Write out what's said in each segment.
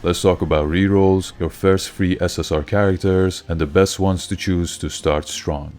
Let's talk about rerolls, your first free SSR characters, and the best ones to choose to start strong.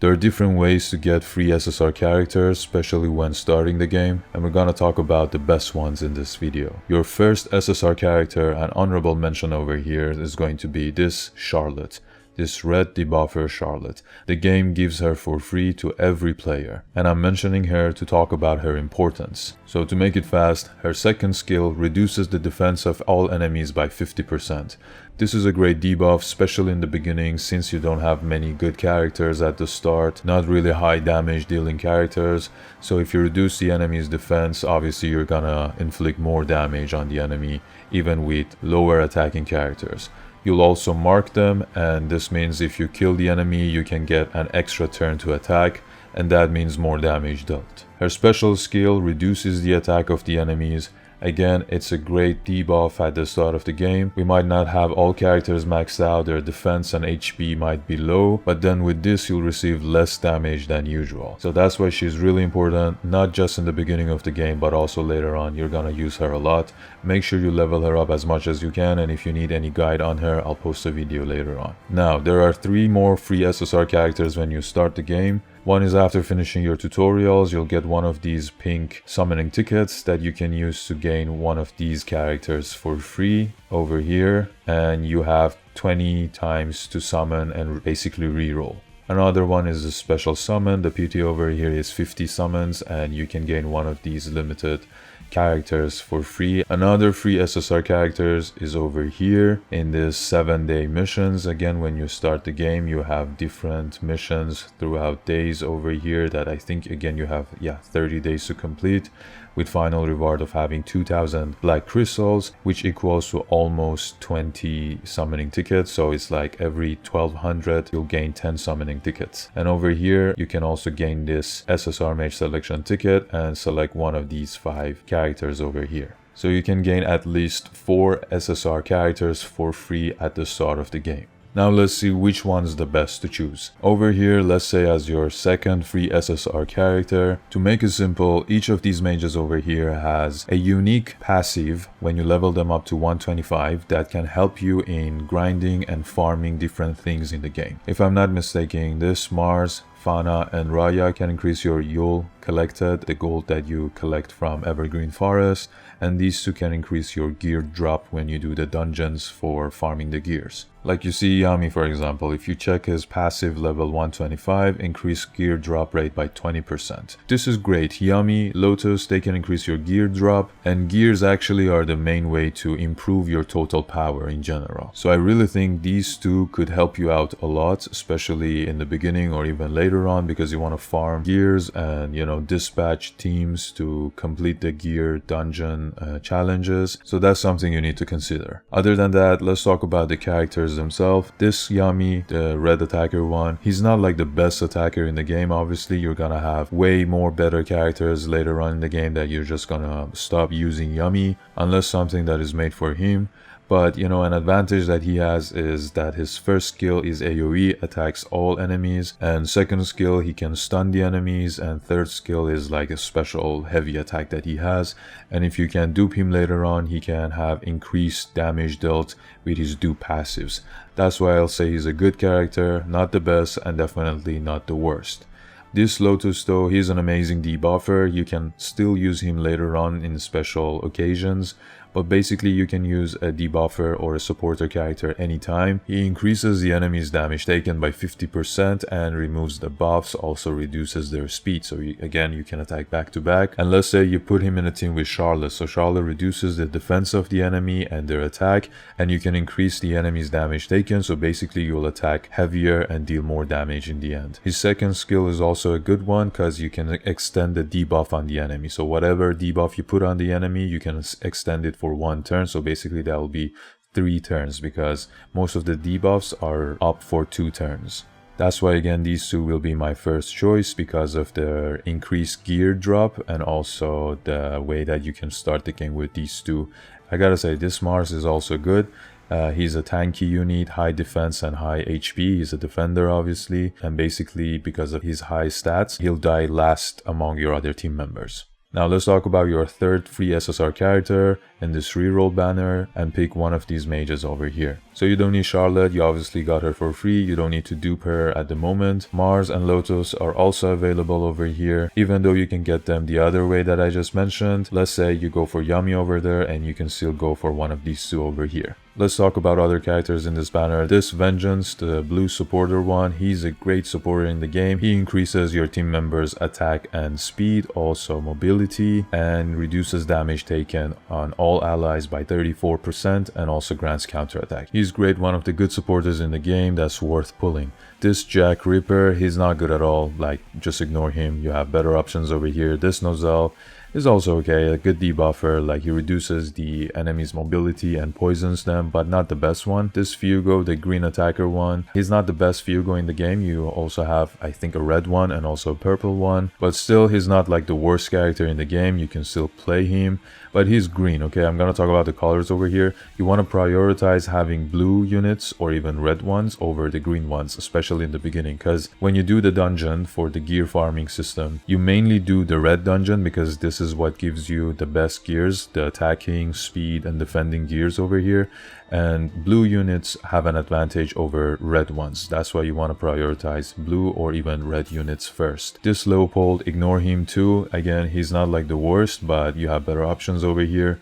There are different ways to get free SSR characters, especially when starting the game, and we're gonna talk about the best ones in this video. Your first SSR character, an honorable mention over here, is going to be this Charlotte. This red debuffer Charlotte. The game gives her for free to every player, and I'm mentioning her to talk about her importance. So to make it fast, her second skill reduces the defense of all enemies by 50%. This is a great debuff, especially in the beginning, since you don't have many good characters at the start, not really high damage dealing characters. So if you reduce the enemy's defense, obviously you're gonna inflict more damage on the enemy, even with lower attacking characters. You'll also mark them, and this means if you kill the enemy, you can get an extra turn to attack, and that means more damage dealt. Her special skill reduces the attack of the enemies. Again, it's a great debuff at the start of the game. We might not have all characters maxed out, their defense and HP might be low, but then with this you'll receive less damage than usual. So that's why she's really important, not just in the beginning of the game, but also later on. You're gonna use her a lot. Make sure you level her up as much as you can, and if you need any guide on her, I'll post a video later on. Now, there are 3 more free SSR characters when you start the game. One is after finishing your tutorials, you'll get one of these pink summoning tickets that you can use to gain one of these characters for free over here, and you have 20 times to summon and basically reroll. Another one is a special summon. The PT over here is 50 summons, and you can gain one of these limited characters for free. Another free SSR characters is over here in this 7-day missions. Again, when you start the game, you have different missions throughout days over here that I think again you have 30 days to complete, with final reward of having 2000 black crystals, which equals to almost 20 summoning tickets. So it's like every 1200 you'll gain 10 summoning tickets. And over here you can also gain this SSR mage selection ticket and select one of these 5 characters over here. So you can gain at least 4 SSR characters for free at the start of the game. Now let's see which one's the best to choose. Over here, let's say as your second free SSR character. To make it simple, each of these mages over here has a unique passive when you level them up to 125 that can help you in grinding and farming different things in the game. If I'm not mistaken, this Mars, Fana and Raya can increase your Yule collected, the gold that you collect from Evergreen Forest, and these 2 can increase your gear drop when you do the dungeons for farming the gears. Like you see Yami, for example, if you check his passive level 125, increase gear drop rate by 20%. This is great. Yami, Lotus, they can increase your gear drop, and gears actually are the main way to improve your total power in general. So I really think these 2 could help you out a lot, especially in the beginning or even later on, because you want to farm gears and, you know, dispatch teams to complete the gear dungeon challenges. So that's something you need to consider. Other than that, let's talk about the characters themselves. This Yami, the red attacker one, he's not like the best attacker in the game. Obviously you're gonna have way more better characters later on in the game that you're just gonna stop using Yami unless something that is made for him. But you know, an advantage that he has is that his first skill is AoE, attacks all enemies, and second skill he can stun the enemies, and third skill is like a special heavy attack that he has, and if you can dupe him later on, he can have increased damage dealt with his dupe passives. That's why I'll say he's a good character, not the best and definitely not the worst. This Lotus though, he's an amazing debuffer. You can still use him later on in special occasions, but basically you can use a debuffer or a supporter character anytime. He increases the enemy's damage taken by 50% and removes the buffs, also reduces their speed. So again, you can attack back to back. And let's say you put him in a team with Charlotte. So Charlotte reduces the defense of the enemy and their attack, and you can increase the enemy's damage taken. So basically you'll attack heavier and deal more damage in the end. His second skill is also a good one because you can extend the debuff on the enemy. So whatever debuff you put on the enemy, you can extend it for 1 turn. So basically that will be 3 turns because most of the debuffs are up for 2 turns. That's why again these 2 will be my first choice because of their increased gear drop and also the way that you can start the game with these 2. I gotta say this Mars is also good. He's a tanky unit, high defense and high HP. He's a defender obviously, and basically because of his high stats, he'll die last among your other team members. Now let's talk about your third free SSR character in this reroll banner and pick one of these mages over here. So you don't need Charlotte, you obviously got her for free, you don't need to dupe her at the moment. Mars and Lotus are also available over here, even though you can get them the other way that I just mentioned. Let's say you go for Yummy over there and you can still go for one of these two over here. Let's talk about other characters in this banner. This Vengeance, the blue supporter one, he's a great supporter in the game. He increases your team members' attack and speed, also mobility, and reduces damage taken on all allies by 34% and also grants counterattack. He's great, one of the good supporters in the game that's worth pulling. This Jack Ripper, he's not good at all, like just ignore him. You have better options over here. This Nozel is also okay, a good debuffer, like he reduces the enemy's mobility and poisons them, but not the best one. This Fugo, the green attacker one, he's not the best Fugo in the game. You also have, I think, a red one and also a purple one, but still he's not like the worst character in the game. You can still play him, but he's green. Okay, I'm gonna talk about the colors over here. You want to prioritize having blue units or even red ones over the green ones, especially in the beginning, because when you do the dungeon for the gear farming system, you mainly do the red dungeon because this is what gives you the best gears, the attacking, speed and defending gears over here, and blue units have an advantage over red ones. That's why you want to prioritize blue or even red units first. This Leopold, ignore him too. Again, he's not like the worst, but you have better options over here.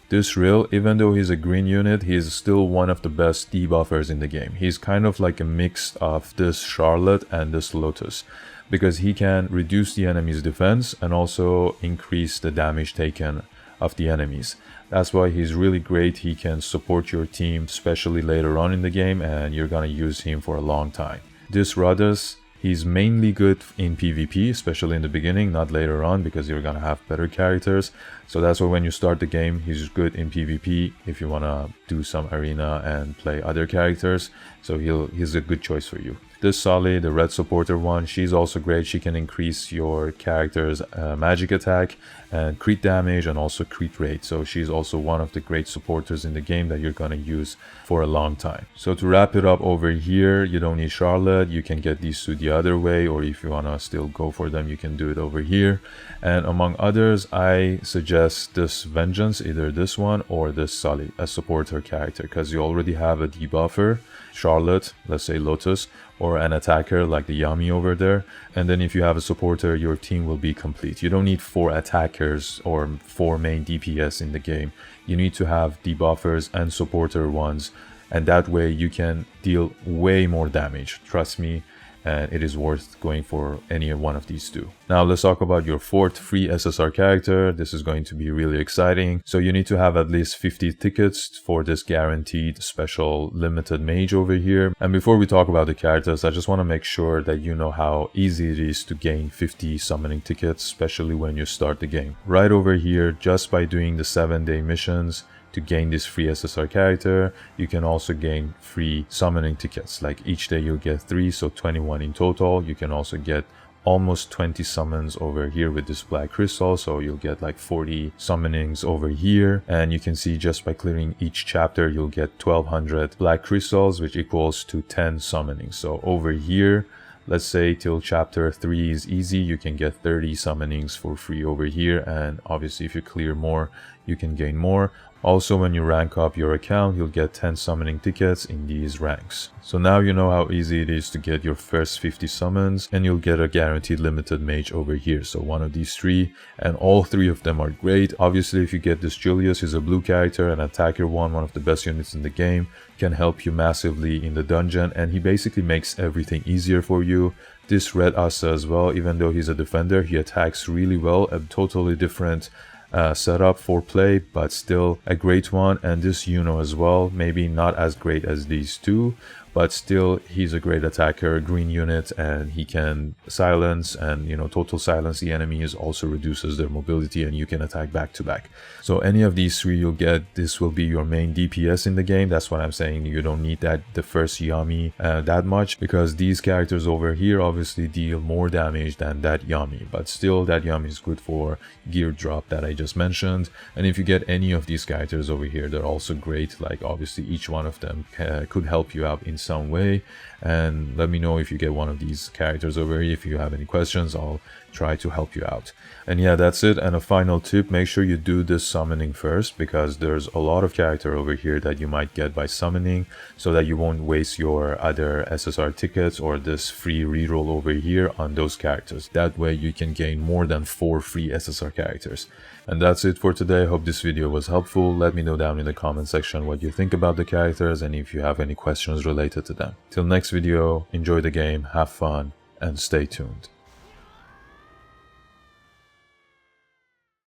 This Rill, even though he's a green unit, he's still one of the best debuffers in the game. He's kind of like a mix of this Charlotte and this Lotus, because he can reduce the enemy's defense and also increase the damage taken of the enemies. That's why he's really great. He can support your team, especially later on in the game, and you're gonna use him for a long time. This Radus, he's mainly good in PvP, especially in the beginning, not later on, because you're gonna have better characters. So that's why when you start the game, he's good in PvP if you wanna do some arena and play other characters. So he's a good choice for you. This Sally, the red supporter one, she's also great. She can increase your character's magic attack and crit damage and also crit rate. So she's also one of the great supporters in the game that you're gonna use for a long time. So to wrap it up over here, you don't need Charlotte. You can get these two the other way, or if you wanna still go for them, you can do it over here. And among others, I suggest this Vengeance, either this one or this Sully as supporter character, because you already have a debuffer, Charlotte, let's say Lotus, or an attacker like the Yami over there. And then if you have a supporter, your team will be complete. You don't need 4 attackers or 4 main DPS in the game. You need to have debuffers and supporter ones, and that way you can deal way more damage. Trust me, and it is worth going for any one of these two. Now let's talk about your 4th free SSR character. This is going to be really exciting. So you need to have at least 50 tickets for this guaranteed special limited mage over here. And before we talk about the characters, I just want to make sure that you know how easy it is to gain 50 summoning tickets, especially when you start the game. Right over here, just by doing the 7-day missions, to gain this free SSR character, you can also gain free summoning tickets. Like each day you'll get 3, so 21 in total. You can also get almost 20 summons over here with this black crystal, so you'll get like 40 summonings over here. And you can see just by clearing each chapter you'll get 1200 black crystals, which equals to 10 summonings. So over here, let's say till chapter 3 is easy, you can get 30 summonings for free over here, and obviously if you clear more you can gain more. Also, when you rank up your account, you'll get 10 summoning tickets in these ranks. So now you know how easy it is to get your first 50 summons, and you'll get a guaranteed limited mage over here. So one of these 3, and all 3 of them are great. Obviously, if you get this Julius, he's a blue character, an attacker one of the best units in the game, can help you massively in the dungeon, and he basically makes everything easier for you. This red Asta as well, even though he's a defender, he attacks really well, a totally different setup for play, but still a great one. And this Yuno as well, maybe not as great as these two, but still he's a great attacker, green unit, and he can silence and, you know, total silence the enemies, also reduces their mobility, and you can attack back to back. So any of these three you'll get, this will be your main DPS in the game. That's what I'm saying. You don't need that the first Yami that much, because these characters over here obviously deal more damage than that Yami, but still that Yami is good for gear drop that I just mentioned. And if you get any of these characters over here, they're also great. Like obviously each one of them could help you out in some way. And let me know if you get one of these characters over here. If you have any questions, I'll try to help you out. And yeah, that's it. And a final tip, make sure you do this summoning first, because there's a lot of character over here that you might get by summoning, so that you won't waste your other SSR tickets or this free reroll over here on those characters. That way you can gain more than 4 free SSR characters. And that's it for today. Hope this video was helpful. Let me know down in the comment section what you think about the characters and if you have any questions related to them. Till next video, enjoy the game, have fun, and stay tuned.